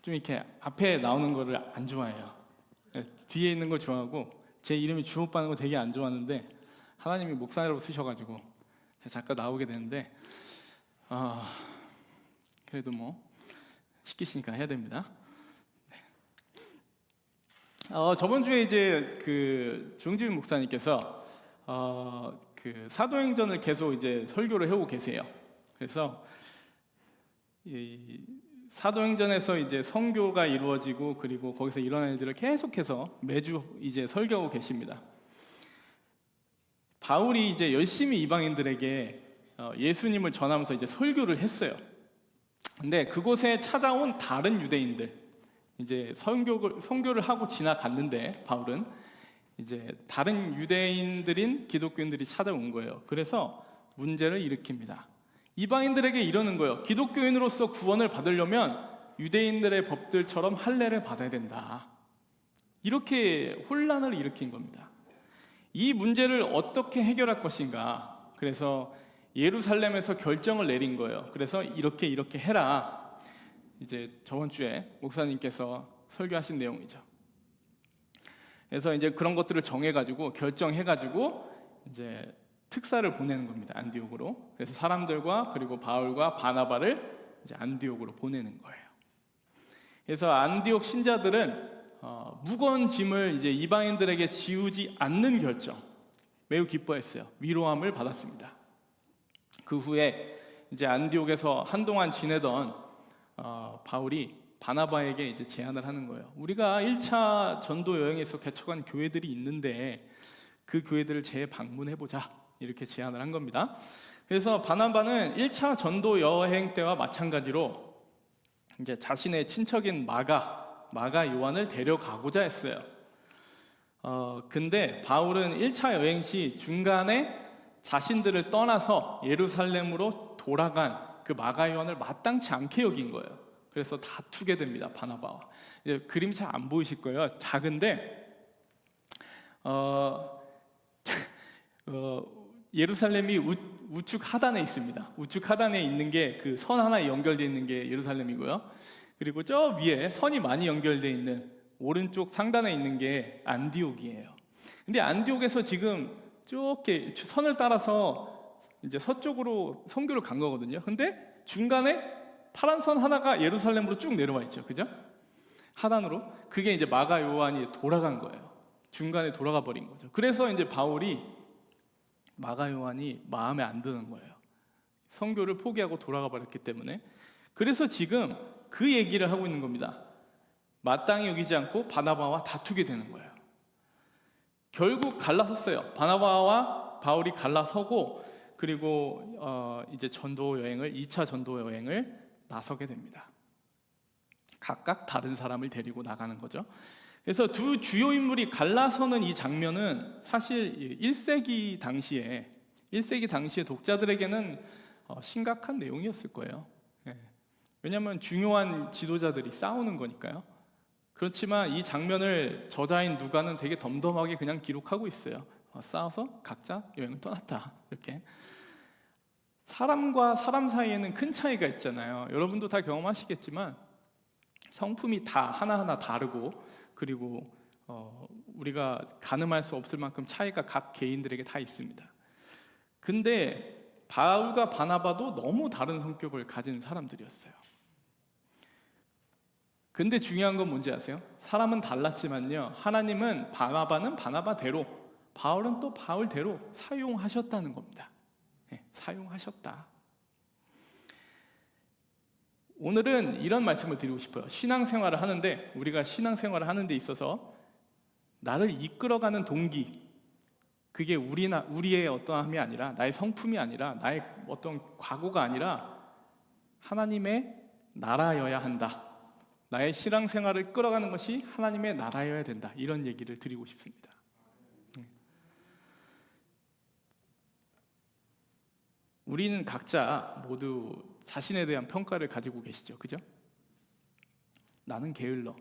좀 이렇게 앞에 나오는 거를 안 좋아해요. 뒤에 있는 걸 좋아하고 제 이름이 주목받는 거 되게 안 좋아하는데 하나님이 목사라고 쓰셔가지고 잠깐 나오게 되는데 그래도 뭐 시키시니까 해야 됩니다. 저번 주에 이제 그 조용진 목사님께서 그 사도행전을 계속 이제 설교를 해오고 계세요. 그래서 이 사도행전에서 이제 선교가 이루어지고 그리고 거기서 일어난 일들을 계속해서 매주 이제 설교하고 계십니다. 바울이 이제 열심히 이방인들에게 예수님을 전하면서 이제 설교를 했어요. 근데 그곳에 찾아온 다른 유대인들, 이제 선교를 하고 지나갔는데 바울은 이제 다른 유대인들인 기독교인들이 찾아온 거예요. 그래서 문제를 일으킵니다. 이방인들에게 이러는 거예요. 기독교인으로서 구원을 받으려면 유대인들의 법들처럼 할례를 받아야 된다. 이렇게 혼란을 일으킨 겁니다. 이 문제를 어떻게 해결할 것인가. 그래서 예루살렘에서 결정을 내린 거예요. 그래서 이렇게 해라. 이제 저번 주에 목사님께서 설교하신 내용이죠. 그래서 이제 그런 것들을 정해가지고 결정해가지고 이제 특사를 보내는 겁니다. 안디옥으로. 그래서 사람들과 그리고 바울과 바나바를 이제 안디옥으로 보내는 거예요. 그래서 안디옥 신자들은 무거운 짐을 이제 이방인들에게 지우지 않는 결정 매우 기뻐했어요. 위로함을 받았습니다. 그 후에 이제 안디옥에서 한동안 지내던 바울이 바나바에게 이제 제안을 하는 거예요. 우리가 1차 전도 여행에서 개척한 교회들이 있는데 그 교회들을 재방문해보자. 이렇게 제안을 한 겁니다. 그래서 바나바는 1차 전도 여행 때와 마찬가지로 이제 자신의 친척인 마가 요한을 데려가고자 했어요. 근데 바울은 1차 여행 시 중간에 자신들을 떠나서 예루살렘으로 돌아간 그 마가 요한을 마땅치 않게 여긴 거예요. 그래서 다투게 됩니다. 바나바와. 이제 그림이 잘 안 보이실 거예요. 작은데 예루살렘이 우측 하단에 있습니다. 우측 하단에 있는 게 그 선 하나에 연결되어 있는 게 예루살렘이고요. 그리고 저 위에 선이 많이 연결되어 있는 오른쪽 상단에 있는 게 안디옥이에요. 근데 안디옥에서 지금 쭉 선을 따라서 이제 서쪽으로 선교를 간 거거든요. 근데 중간에 파란 선 하나가 예루살렘으로 쭉 내려와 있죠. 그죠? 하단으로. 그게 이제 마가 요한이 돌아간 거예요. 중간에 돌아가 버린 거죠. 그래서 이제 바울이 마가 요한이 마음에 안 드는 거예요. 선교를 포기하고 돌아가 버렸기 때문에. 그래서 지금 그 얘기를 하고 있는 겁니다. 마땅히 여기지 않고 바나바와 다투게 되는 거예요. 결국 갈라섰어요. 바나바와 바울이 갈라서고 그리고 이제 전도 여행을 2차 전도 여행을 나서게 됩니다. 각각 다른 사람을 데리고 나가는 거죠. 그래서 두 주요 인물이 갈라서는 이 장면은 사실 1세기 당시에 독자들에게는 심각한 내용이었을 거예요. 왜냐하면 중요한 지도자들이 싸우는 거니까요. 그렇지만 이 장면을 저자인 누가는 되게 덤덤하게 그냥 기록하고 있어요. 싸워서 각자 여행을 떠났다. 이렇게. 사람과 사람 사이에는 큰 차이가 있잖아요. 여러분도 다 경험하시겠지만 성품이 다 하나하나 다르고 그리고 우리가 가늠할 수 없을 만큼 차이가 각 개인들에게 다 있습니다. 근데 바울과 바나바도 너무 다른 성격을 가진 사람들이었어요. 근데 중요한 건 뭔지 아세요? 사람은 달랐지만요, 하나님은 바나바는 바나바대로, 바울은 또 바울대로 사용하셨다는 겁니다. 사용하셨다. 오늘은 이런 말씀을 드리고 싶어요. 신앙생활을 하는데, 우리가 신앙생활을 하는 데 있어서 나를 이끌어가는 동기, 그게 우리의 어떠함이 아니라, 나의 성품이 아니라, 나의 어떤 과거가 아니라 하나님의 나라여야 한다. 나의 신앙생활을 끌어가는 것이 하나님의 나라여야 된다. 이런 얘기를 드리고 싶습니다. 우리는 각자 모두 자신에 대한 평가를 가지고 계시죠. 그죠? 나는 게을러.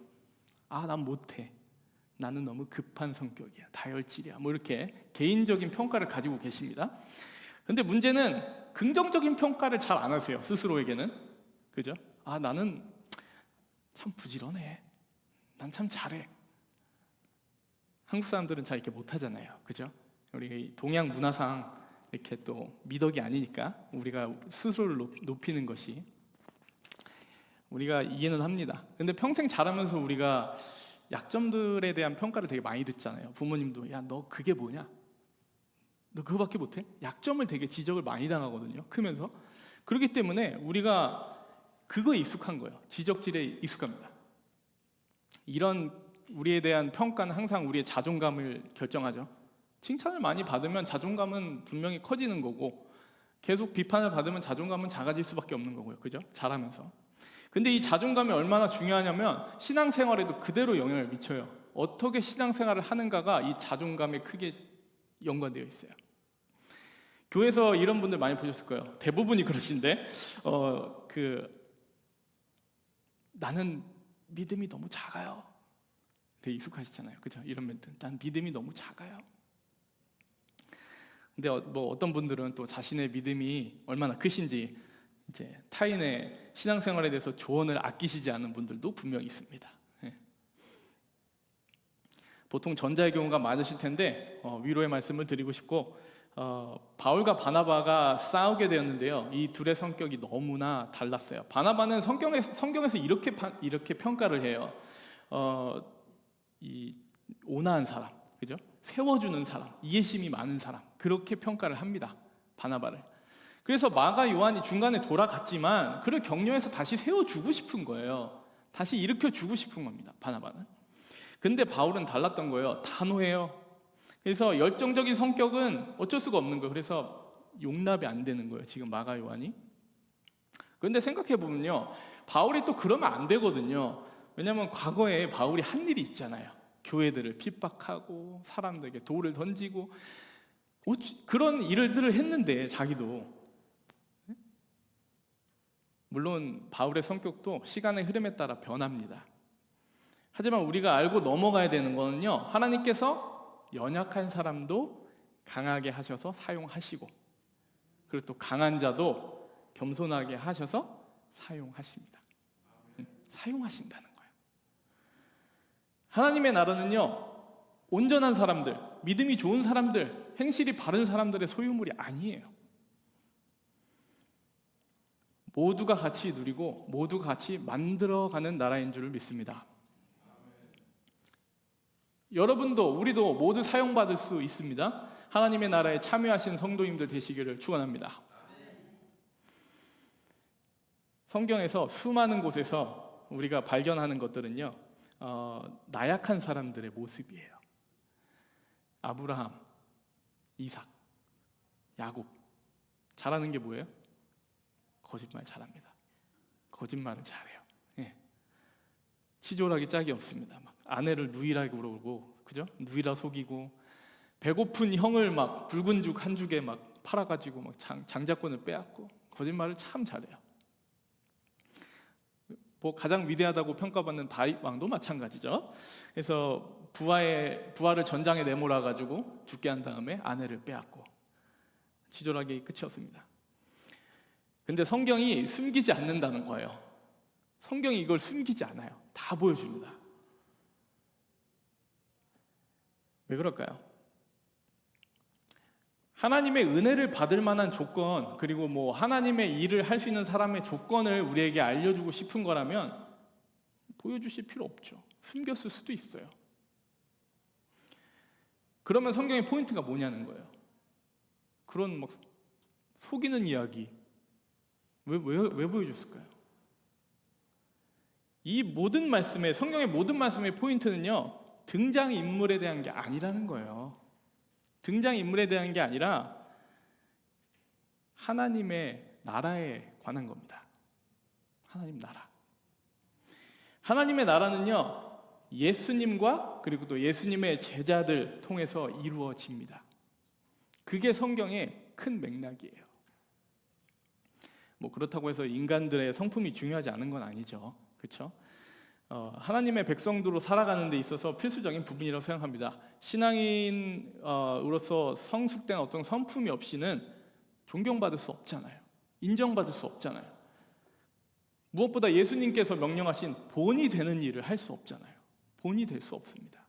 난 못해. 나는 너무 급한 성격이야. 다혈질이야. 뭐 이렇게 개인적인 평가를 가지고 계십니다. 근데 문제는 긍정적인 평가를 잘 안 하세요. 스스로에게는. 그죠? 나는 참 부지런해. 난 참 잘해. 한국 사람들은 잘 이렇게 못하잖아요. 그죠? 우리 동양 문화상 이렇게 또 미덕이 아니니까 우리가 스스로를 높이는 것이 우리가 이해는 합니다. 근데 평생 자라면서 우리가 약점들에 대한 평가를 되게 많이 듣잖아요. 부모님도 야, 너 그게 뭐냐? 너 그거밖에 못해? 약점을 되게 지적을 많이 당하거든요. 크면서. 그렇기 때문에 우리가 그거에 익숙한 거예요. 지적질에 익숙합니다. 이런 우리에 대한 평가는 항상 우리의 자존감을 결정하죠. 칭찬을 많이 받으면 자존감은 분명히 커지는 거고 계속 비판을 받으면 자존감은 작아질 수밖에 없는 거고요. 그죠? 잘하면서. 근데 이 자존감이 얼마나 중요하냐면 신앙생활에도 그대로 영향을 미쳐요. 어떻게 신앙생활을 하는가가 이 자존감에 크게 연관되어 있어요. 교회에서 이런 분들 많이 보셨을 거예요. 대부분이 그러신데 나는 믿음이 너무 작아요. 되게 익숙하시잖아요. 그죠? 이런 멘트. 난 믿음이 너무 작아요. 근데 어떤 분들은 또 자신의 믿음이 얼마나 크신지 이제 타인의 신앙생활에 대해서 조언을 아끼시지 않은 분들도 분명히 있습니다. 예. 보통 전자의 경우가 많으실 텐데 위로의 말씀을 드리고 싶고 바울과 바나바가 싸우게 되었는데요. 이 둘의 성격이 너무나 달랐어요. 바나바는 성경에서 이렇게 평가를 해요. 이 온화한 사람, 그죠? 세워주는 사람, 이해심이 많은 사람, 그렇게 평가를 합니다. 바나바를. 그래서 마가 요한이 중간에 돌아갔지만 그를 격려해서 다시 세워주고 싶은 거예요. 다시 일으켜주고 싶은 겁니다. 바나바는. 근데 바울은 달랐던 거예요. 단호해요. 그래서 열정적인 성격은 어쩔 수가 없는 거예요. 그래서 용납이 안 되는 거예요. 지금 마가 요한이. 그런데 생각해 보면요, 바울이 또 그러면 안 되거든요. 왜냐하면 과거에 바울이 한 일이 있잖아요. 교회들을 핍박하고 사람들에게 돌을 던지고 그런 일들을 했는데 자기도. 물론 바울의 성격도 시간의 흐름에 따라 변합니다. 하지만 우리가 알고 넘어가야 되는 거는요, 하나님께서 연약한 사람도 강하게 하셔서 사용하시고 그리고 또 강한 자도 겸손하게 하셔서 사용하십니다. 사용하신다는 거예요. 하나님의 나라는요, 온전한 사람들, 믿음이 좋은 사람들, 행실이 바른 사람들의 소유물이 아니에요. 모두가 같이 누리고 모두가 같이 만들어가는 나라인 줄 믿습니다. 여러분도 우리도 모두 사용받을 수 있습니다. 하나님의 나라에 참여하신 성도님들 되시기를 축원합니다. 성경에서 수많은 곳에서 우리가 발견하는 것들은요, 나약한 사람들의 모습이에요. 아브라함, 이삭, 야곱. 잘하는 게 뭐예요? 거짓말 잘합니다. 거짓말을 잘해요. 예. 치졸하기 짝이 없습니다. 막 아내를 누이라고 그러고, 그죠? 누이라 속이고, 배고픈 형을 막 붉은 죽 한 죽에 막 팔아가지고 막 장자권을 빼앗고, 거짓말을 참 잘해요. 뭐 가장 위대하다고 평가받는 다윗 왕도 마찬가지죠. 그래서 부하를 전장에 내몰아 가지고 죽게 한 다음에 아내를 빼앗고 치졸하게 끝이었습니다. 근데 성경이 숨기지 않는다는 거예요. 성경이 이걸 숨기지 않아요. 다 보여줍니다. 왜 그럴까요? 하나님의 은혜를 받을 만한 조건, 그리고 뭐 하나님의 일을 할 수 있는 사람의 조건을 우리에게 알려주고 싶은 거라면 보여주실 필요 없죠. 숨겼을 수도 있어요. 그러면 성경의 포인트가 뭐냐는 거예요. 그런 막 속이는 이야기 왜 보여줬을까요? 이 모든 말씀의, 성경의 모든 말씀의 포인트는요, 등장인물에 대한 게 아니라는 거예요. 등장인물에 대한 게 아니라 하나님의 나라에 관한 겁니다. 하나님 나라. 하나님의 나라는요, 예수님과 그리고 또 예수님의 제자들 통해서 이루어집니다. 그게 성경의 큰 맥락이에요. 뭐 그렇다고 해서 인간들의 성품이 중요하지 않은 건 아니죠. 그렇죠? 하나님의 백성들로 살아가는 데 있어서 필수적인 부분이라고 생각합니다. 신앙인으로서 성숙된 어떤 성품이 없이는 존경받을 수 없잖아요. 인정받을 수 없잖아요. 무엇보다 예수님께서 명령하신 본이 되는 일을 할 수 없잖아요. 본이 될 수 없습니다.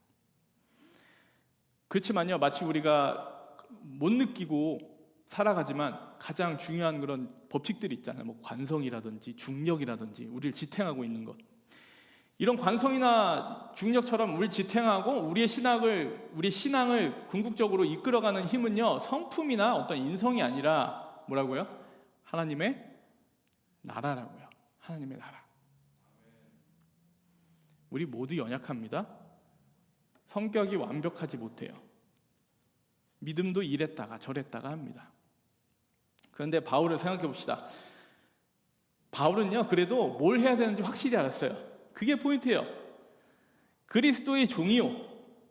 그렇지만요, 마치 우리가 못 느끼고 살아가지만 가장 중요한 그런 법칙들이 있잖아요. 뭐 관성이라든지 중력이라든지 우리를 지탱하고 있는 것. 이런 관성이나 중력처럼 우리를 지탱하고 우리의 신앙을 궁극적으로 이끌어가는 힘은요, 성품이나 어떤 인성이 아니라 뭐라고요? 하나님의 나라라고요. 하나님의 나라. 우리 모두 연약합니다. 성격이 완벽하지 못해요. 믿음도 이랬다가 저랬다가 합니다. 그런데 바울을 생각해 봅시다. 바울은요, 그래도 뭘 해야 되는지 확실히 알았어요. 그게 포인트예요. 그리스도의 종이요,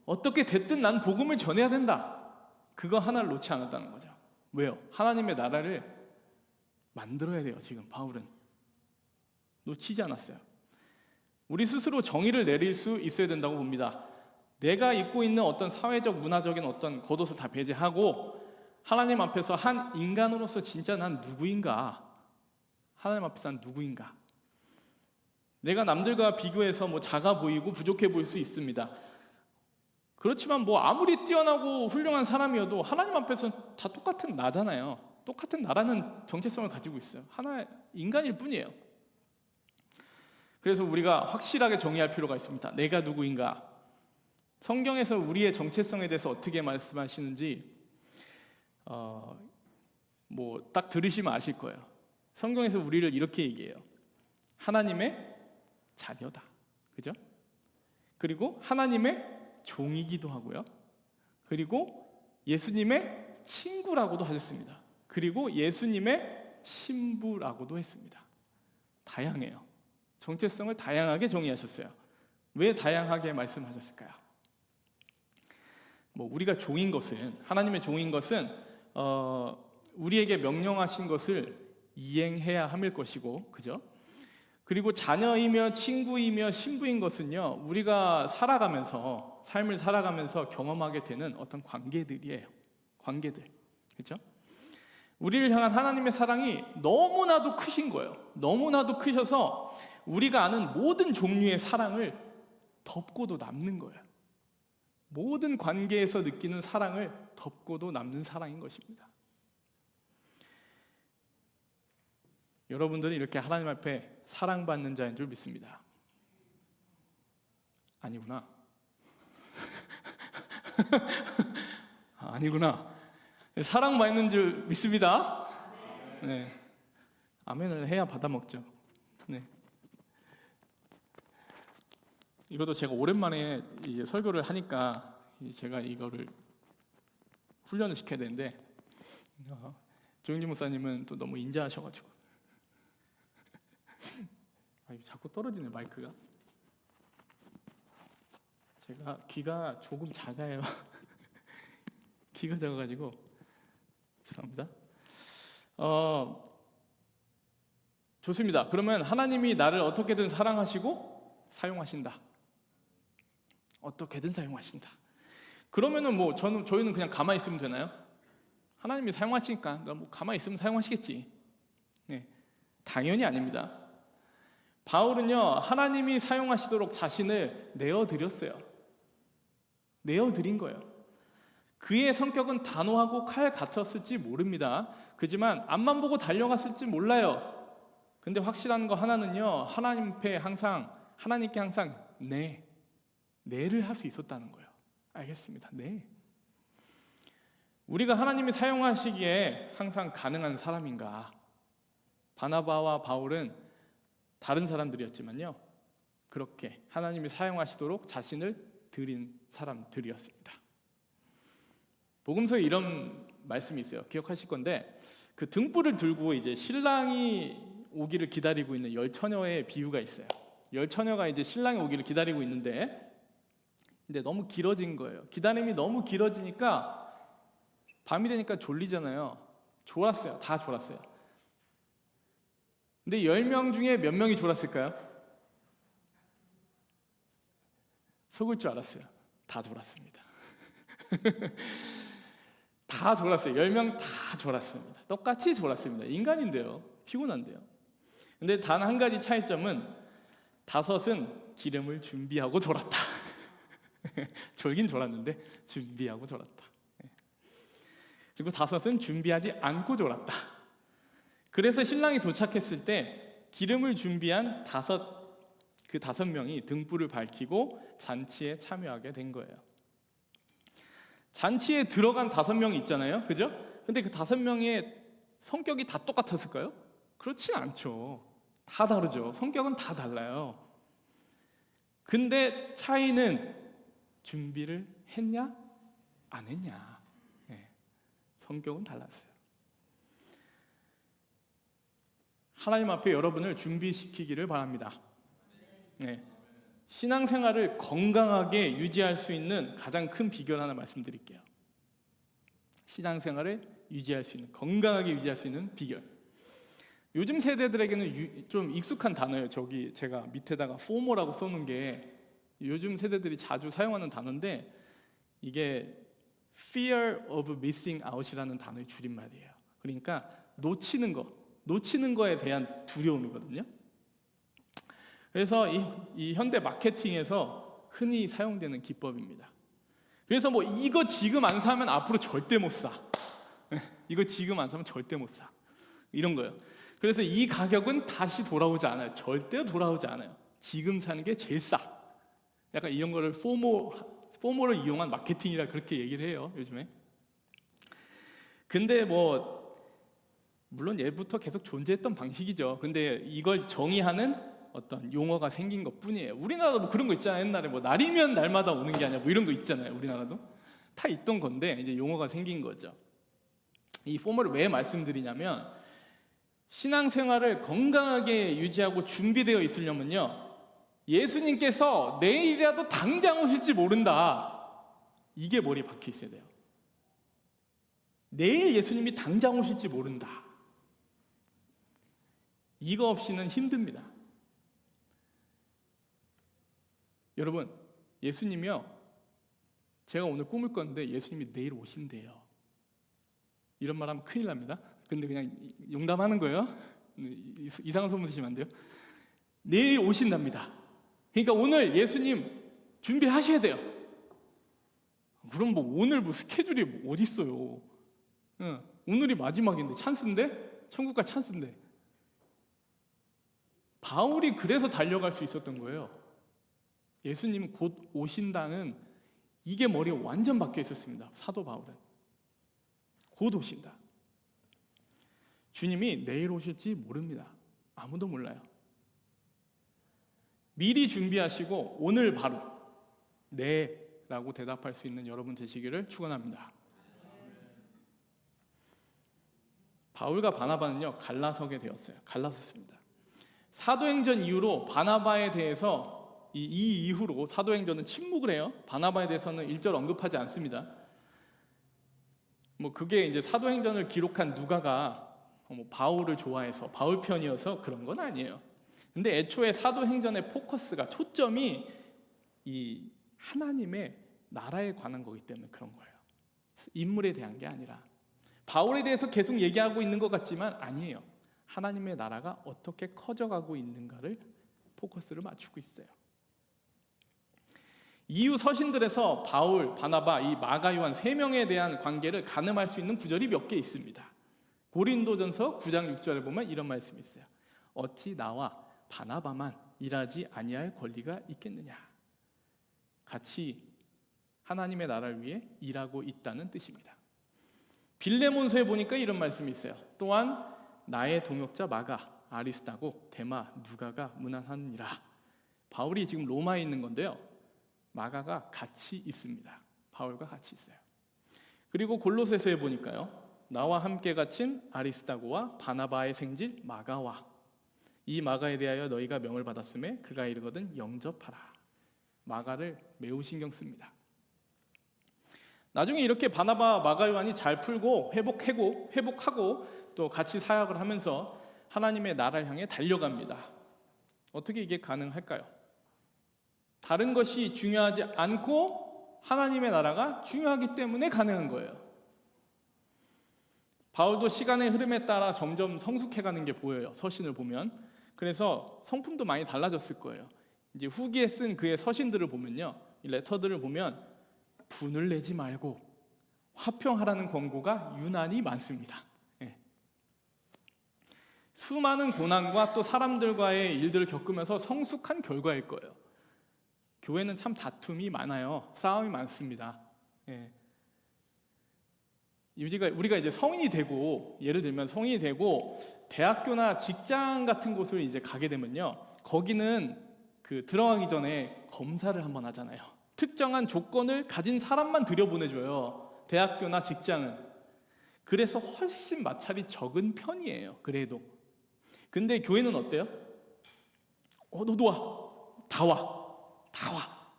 어떻게 됐든 난 복음을 전해야 된다. 그거 하나를 놓지 않았다는 거죠. 왜요? 하나님의 나라를 만들어야 돼요. 지금 바울은 놓치지 않았어요. 우리 스스로 정의를 내릴 수 있어야 된다고 봅니다. 내가 입고 있는 어떤 사회적 문화적인 어떤 겉옷을 다 배제하고 하나님 앞에서 한 인간으로서 진짜 난 누구인가? 하나님 앞에서 난 누구인가? 내가 남들과 비교해서 뭐 작아 보이고 부족해 보일 수 있습니다. 그렇지만 뭐 아무리 뛰어나고 훌륭한 사람이어도 하나님 앞에서는 다 똑같은 나잖아요. 똑같은 나라는 정체성을 가지고 있어요. 하나의 인간일 뿐이에요. 그래서 우리가 확실하게 정의할 필요가 있습니다. 내가 누구인가? 성경에서 우리의 정체성에 대해서 어떻게 말씀하시는지 뭐 딱 들으시면 아실 거예요. 성경에서 우리를 이렇게 얘기해요. 하나님의 자녀다. 그죠? 그리고 하나님의 종이기도 하고요. 그리고 예수님의 친구라고도 하셨습니다. 그리고 예수님의 신부라고도 했습니다. 다양해요. 정체성을 다양하게 정의하셨어요. 왜 다양하게 말씀하셨을까요? 뭐 우리가 종인 것은, 하나님의 종인 것은 우리에게 명령하신 것을 이행해야 함일 것이고, 그죠? 그리고 자녀이며 친구이며 신부인 것은요, 우리가 살아가면서, 삶을 살아가면서 경험하게 되는 어떤 관계들이에요. 관계들, 그죠? 우리를 향한 하나님의 사랑이 너무나도 크신 거예요. 너무나도 크셔서 우리가 아는 모든 종류의 사랑을 덮고도 남는 거예요. 모든 관계에서 느끼는 사랑을 덮고도 남는 사랑인 것입니다. 여러분들은 이렇게 하나님 앞에 사랑받는 자인 줄 믿습니다. 아니구나. 아니구나. 사랑받는 줄 믿습니다. 네. 아멘을 해야 받아먹죠. 네. 이것도 제가 오랜만에 설교를 하니까 제가 이거를 훈련을 시켜야 되는데 조영진 목사님은 또 너무 인자하셔가지고 자꾸 떨어지네 마이크가. 제가 귀가 조금 작아요. 귀가 작아가지고 죄송합니다. 좋습니다. 그러면 하나님이 나를 어떻게든 사랑하시고 사용하신다. 어떻게든 사용하신다. 그러면은 뭐 저희는 그냥 가만히 있으면 되나요? 하나님이 사용하시니까 뭐 가만히 있으면 사용하시겠지. 네, 당연히 아닙니다. 바울은요, 하나님이 사용하시도록 자신을 내어드렸어요. 내어드린 거예요. 그의 성격은 단호하고 칼 같았을지 모릅니다. 그지만 앞만 보고 달려갔을지 몰라요. 근데 확실한 거 하나는요, 하나님께 항상 네를 할 수 있었다는 거예요. 알겠습니다. 네. 우리가 하나님이 사용하시기에 항상 가능한 사람인가? 바나바와 바울은 다른 사람들이었지만요, 그렇게 하나님이 사용하시도록 자신을 드린 사람들이었습니다. 복음서에 이런 말씀이 있어요. 기억하실 건데, 그 등불을 들고 이제 신랑이 오기를 기다리고 있는 열 처녀의 비유가 있어요. 열 처녀가 이제 신랑이 오기를 기다리고 있는데, 근데 너무 길어진 거예요. 기다림이 너무 길어지니까 밤이 되니까 졸리잖아요. 졸았어요. 다 졸았어요. 근데 10명 중에 몇 명이 졸았을까요? 속을 줄 알았어요. 다 졸았습니다. 다 졸았어요. 10명 다 졸았습니다. 똑같이 졸았습니다. 인간인데요. 피곤한데요. 근데 단 한 가지 차이점은 다섯은 기름을 준비하고 졸았다. 졸긴 졸았는데 준비하고 졸았다. 그리고 다섯은 준비하지 않고 졸았다. 그래서 신랑이 도착했을 때 기름을 준비한 그 5명이 등불을 밝히고 잔치에 참여하게 된 거예요. 잔치에 들어간 5명이 있잖아요, 그죠? 근데 그 5명의 성격이 다 똑같았을까요? 그렇진 않죠. 다 다르죠. 성격은 다 달라요. 근데 차이는 준비를 했냐 안 했냐. 성격은 달랐어요. 하나님 앞에 여러분을 준비시키기를 바랍니다. 신앙생활을 건강하게 유지할 수 있는 가장 큰 비결 하나 말씀드릴게요. 신앙생활을 유지할 수 있는, 건강하게 유지할 수 있는 비결. 요즘 세대들에게는 좀 익숙한 단어예요. 저기 제가 밑에다가 FOMO라고 써놓은 게 요즘 세대들이 자주 사용하는 단어인데, 이게 Fear of Missing Out이라는 단어의 줄임말이에요. 그러니까 놓치는 거에 대한 두려움이거든요. 그래서 이 현대 마케팅에서 흔히 사용되는 기법입니다. 그래서 뭐 이거 지금 안 사면 앞으로 절대 못 사. 이거 지금 안 사면 절대 못 사. 이런 거예요. 그래서 이 가격은 다시 돌아오지 않아요. 절대 돌아오지 않아요. 지금 사는 게 제일 싸. 약간 이런 거를 포모를 이용한 마케팅이라 그렇게 얘기를 해요, 요즘에. 근데 물론 예부터 계속 존재했던 방식이죠. 근데 이걸 정의하는 어떤 용어가 생긴 것 뿐이에요. 우리나라도 그런 거 있잖아요. 옛날에 날이면 날마다 오는 게 아니야, 이런 거 있잖아요. 우리나라도 다 있던 건데 이제 용어가 생긴 거죠. 이 포모를 왜 말씀드리냐면, 신앙생활을 건강하게 유지하고 준비되어 있으려면요, 예수님께서 내일이라도 당장 오실지 모른다, 이게 머리에 박혀 있어야 돼요. 내일 예수님이 당장 오실지 모른다. 이거 없이는 힘듭니다. 여러분, 예수님이요, 제가 오늘 꿈을 꿨는데 예수님이 내일 오신대요. 이런 말 하면 큰일 납니다. 근데 그냥 용담하는 거예요. 이상한 소문 드시면 안 돼요. 내일 오신답니다. 그러니까 오늘 예수님 준비하셔야 돼요. 그럼 오늘 스케줄이 어디 있어요? 오늘이 마지막인데, 찬스인데, 천국가 찬스인데. 바울이 그래서 달려갈 수 있었던 거예요. 예수님 곧 오신다는 이게 머리에 완전 박혀 있었습니다. 사도 바울은 곧 오신다. 주님이 내일 오실지 모릅니다. 아무도 몰라요. 미리 준비하시고 오늘 바로 네 라고 대답할 수 있는 여러분 되시기를 축원합니다. 바울과 바나바는요, 갈라서게 되었어요. 갈라섰습니다. 사도행전 이후로 바나바에 대해서 이 이후로 사도행전은 침묵을 해요. 바나바에 대해서는 일절 언급하지 않습니다. 그게 이제 사도행전을 기록한 누가가 바울을 좋아해서 바울 편이어서 그런 건 아니에요. 근데 애초에 사도행전의 포커스가, 초점이 이 하나님의 나라에 관한 거기 때문에 그런 거예요. 인물에 대한 게 아니라. 바울에 대해서 계속 얘기하고 있는 것 같지만 아니에요. 하나님의 나라가 어떻게 커져가고 있는가를 포커스를 맞추고 있어요. 이후 서신들에서 바울, 바나바, 이 마가, 요한 3명에 대한 관계를 가늠할 수 있는 구절이 몇 개 있습니다. 고린도전서 9장 6절에 보면 이런 말씀이 있어요. 어찌 나와 바나바만 일하지 아니할 권리가 있겠느냐. 같이 하나님의 나라를 위해 일하고 있다는 뜻입니다. 빌레몬서에 보니까 이런 말씀이 있어요. 또한 나의 동역자 마가, 아리스다고, 데마, 누가가 문안하느니라. 바울이 지금 로마에 있는 건데요, 마가가 같이 있습니다. 바울과 같이 있어요. 그리고 골로새서에 보니까요, 나와 함께 갇힌 아리스다고와 바나바의 생질 마가와, 이 마가에 대하여 너희가 명을 받았음에 그가 이르거든 영접하라. 마가를 매우 신경 씁니다. 나중에 이렇게 바나바, 마가, 요한이 잘 풀고 회복하고 또 같이 사역을 하면서 하나님의 나라를 향해 달려갑니다. 어떻게 이게 가능할까요? 다른 것이 중요하지 않고 하나님의 나라가 중요하기 때문에 가능한 거예요. 바울도 시간의 흐름에 따라 점점 성숙해가는 게 보여요. 서신을 보면. 그래서 성품도 많이 달라졌을 거예요. 이제 후기에 쓴 그의 서신들을 보면요, 이 레터들을 보면 분을 내지 말고 화평하라는 권고가 유난히 많습니다. 예. 수많은 고난과 또 사람들과의 일들을 겪으면서 성숙한 결과일 거예요. 교회는 참 다툼이 많아요. 싸움이 많습니다. 예. 우리가 이제 성인이 되고, 예를 들면 성인이 되고 대학교나 직장 같은 곳을 이제 가게 되면요, 거기는 그 들어가기 전에 검사를 한번 하잖아요. 특정한 조건을 가진 사람만 들여보내줘요. 대학교나 직장은. 그래서 훨씬 마찰이 적은 편이에요. 그래도. 근데 교회는 어때요? 너도 와. 다 와. 다 와.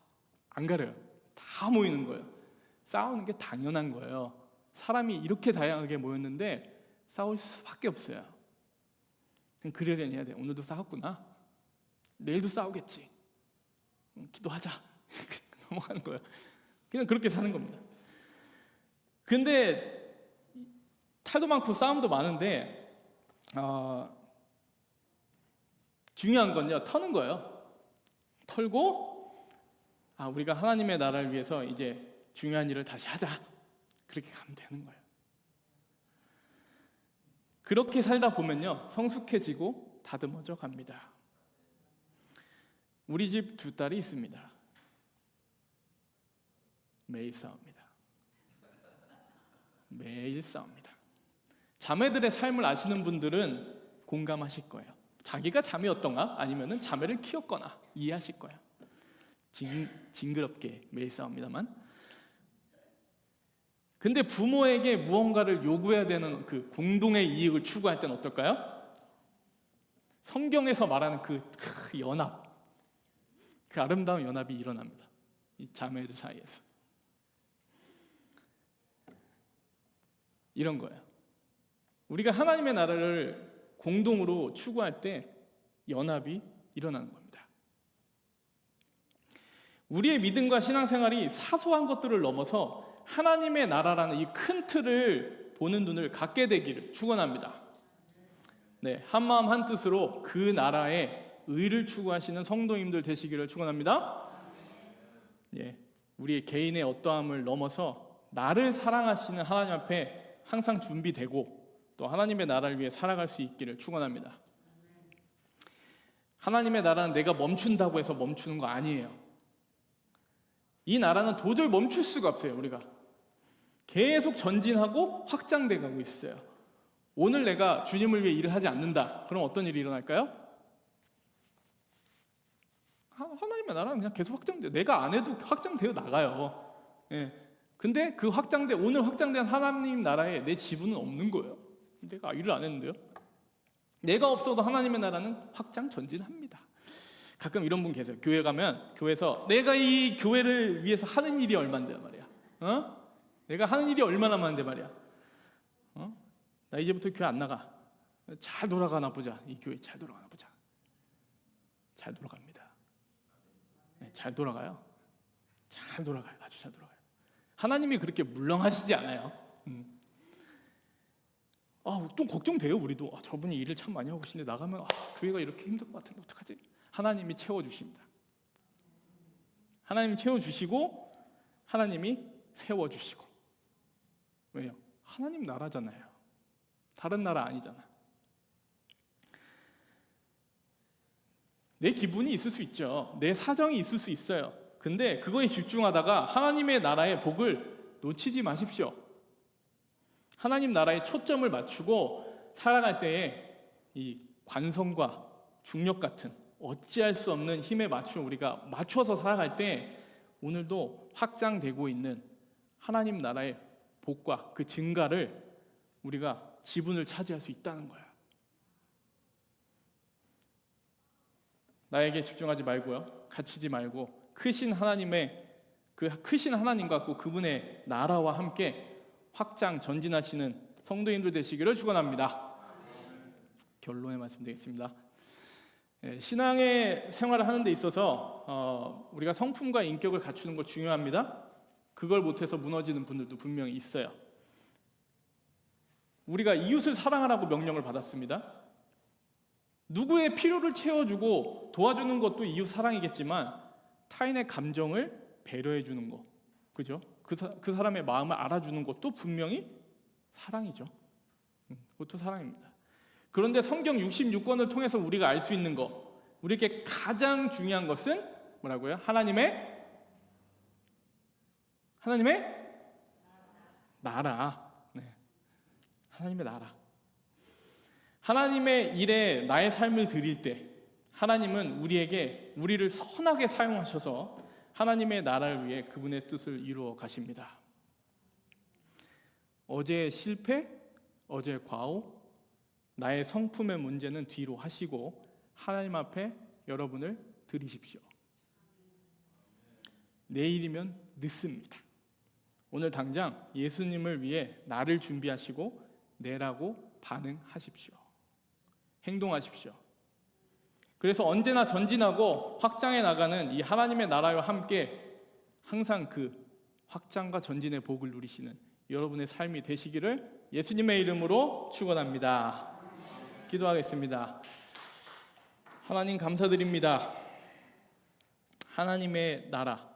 안 가려요. 다 모이는 거예요. 싸우는 게 당연한 거예요. 사람이 이렇게 다양하게 모였는데 싸울 수밖에 없어요. 그러려니 해야 돼. 오늘도 싸웠구나. 내일도 싸우겠지. 기도하자. 넘어가는 거예요. 그냥 그렇게 사는 겁니다. 근데 탈도 많고 싸움도 많은데 중요한 건요, 터는 거예요. 털고 우리가 하나님의 나라를 위해서 이제 중요한 일을 다시 하자. 그렇게 가면 되는 거예요. 그렇게 살다 보면요, 성숙해지고 다듬어져 갑니다. 우리 집 두 딸이 있습니다. 매일 싸웁니다. 매일 싸웁니다. 자매들의 삶을 아시는 분들은 공감하실 거예요. 자기가 자매였던가 아니면 자매를 키웠거나 이해하실 거예요. 징그럽게 매일 싸웁니다만. 근데 부모에게 무언가를 요구해야 되는 그 공동의 이익을 추구할 때는 어떨까요? 성경에서 말하는 그 연합, 그 아름다운 연합이 일어납니다. 이 자매들 사이에서. 이런 거예요. 우리가 하나님의 나라를 공동으로 추구할 때 연합이 일어나는 겁니다. 우리의 믿음과 신앙생활이 사소한 것들을 넘어서 하나님의 나라라는 이 큰 틀을 보는 눈을 갖게 되기를 축원합니다. 네, 한마음 한뜻으로 그 나라의 의를 추구하시는 성도님들 되시기를 축원합니다. 예, 우리의 개인의 어떠함을 넘어서 나를 사랑하시는 하나님 앞에 항상 준비되고 또 하나님의 나라를 위해 살아갈 수 있기를 축원합니다. 하나님의 나라는 내가 멈춘다고 해서 멈추는 거 아니에요. 이 나라는 도저히 멈출 수가 없어요. 우리가 계속 전진하고 확장돼 가고 있어요. 오늘 내가 주님을 위해 일을 하지 않는다. 그럼 어떤 일이 일어날까요? 하나님의 나라는 그냥 계속 확장돼요. 내가 안 해도 확장되어 나가요. 예. 근데 그 오늘 확장된 하나님 나라에 내 지분은 없는 거예요. 내가 일을 안 했는데요. 내가 없어도 하나님의 나라는 확장 전진합니다. 가끔 이런 분 계세요. 교회 가면 교회에서 내가 이 교회를 위해서 하는 일이 얼마인데 말이야. 내가 하는 일이 얼마나 많은데 말이야. 나 이제부터 교회 안 나가. 잘 돌아가나 보자. 이 교회 잘 돌아가나 보자. 잘 돌아갑니다. 네, 잘 돌아가요. 잘 돌아가요. 아주 잘 돌아가요. 하나님이 그렇게 물렁하시지 않아요. 좀 걱정돼요. 우리도 저분이 일을 참 많이 하고 계신데 나가면 교회가 이렇게 힘들 것 같은데 어떡하지? 하나님이 채워주십니다. 하나님이 채워주시고 하나님이 세워주시고. 왜요? 하나님 나라잖아요. 다른 나라 아니잖아. 내 기분이 있을 수 있죠. 내 사정이 있을 수 있어요. 근데 그거에 집중하다가 하나님의 나라의 복을 놓치지 마십시오. 하나님 나라에 초점을 맞추고 살아갈 때에 이 관성과 중력 같은 어찌할 수 없는 힘에 맞추어 우리가 맞춰서 살아갈 때 오늘도 확장되고 있는 하나님 나라의 복과 그 증가를 우리가 지분을 차지할 수 있다는 거예요. 나에게 집중하지 말고요. 갇히지 말고 크신 하나님과 또 그분의 나라와 함께 확장 전진하시는 성도님들 되시기를 축원합니다. 결론의 말씀 드리겠습니다. 신앙의 생활을 하는 데 있어서 우리가 성품과 인격을 갖추는 거 중요합니다. 그걸 못해서 무너지는 분들도 분명히 있어요. 우리가 이웃을 사랑하라고 명령을 받았습니다. 누구의 필요를 채워주고 도와주는 것도 이웃 사랑이겠지만 타인의 감정을 배려해 주는 거, 그죠? 그 사람의 마음을 알아주는 것도 분명히 사랑이죠. 그것도 사랑입니다. 그런데 성경 66권을 통해서 우리가 알 수 있는 거, 우리에게 가장 중요한 것은 뭐라고요? 하나님의 나라. 네. 하나님의 나라. 하나님의 일에 나의 삶을 드릴 때 하나님은 우리를 선하게 사용하셔서 하나님의 나라를 위해 그분의 뜻을 이루어 가십니다. 어제의 실패, 어제의 과오, 나의 성품의 문제는 뒤로 하시고 하나님 앞에 여러분을 드리십시오. 내일이면 늦습니다. 오늘 당장 예수님을 위해 나를 준비하시고 내라고 반응하십시오. 행동하십시오. 그래서 언제나 전진하고 확장해 나가는 이 하나님의 나라와 함께 항상 그 확장과 전진의 복을 누리시는 여러분의 삶이 되시기를 예수님의 이름으로 축원합니다. 기도하겠습니다. 하나님 감사드립니다. 하나님의 나라,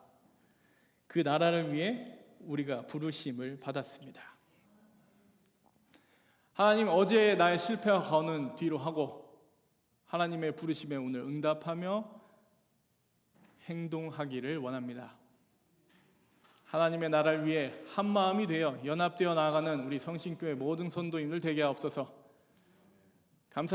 그 나라를 위해 우리가 부르심을 받았습니다. 하나님, 어제 나의 실패와 과오는 뒤로 하고 하나님의 부르심에 오늘 응답하며 행동하기를 원합니다. 하나님의 나라를 위해 한 마음이 되어 연합되어 나아가는 우리 성신교회 모든 성도님들 되게 하옵소서.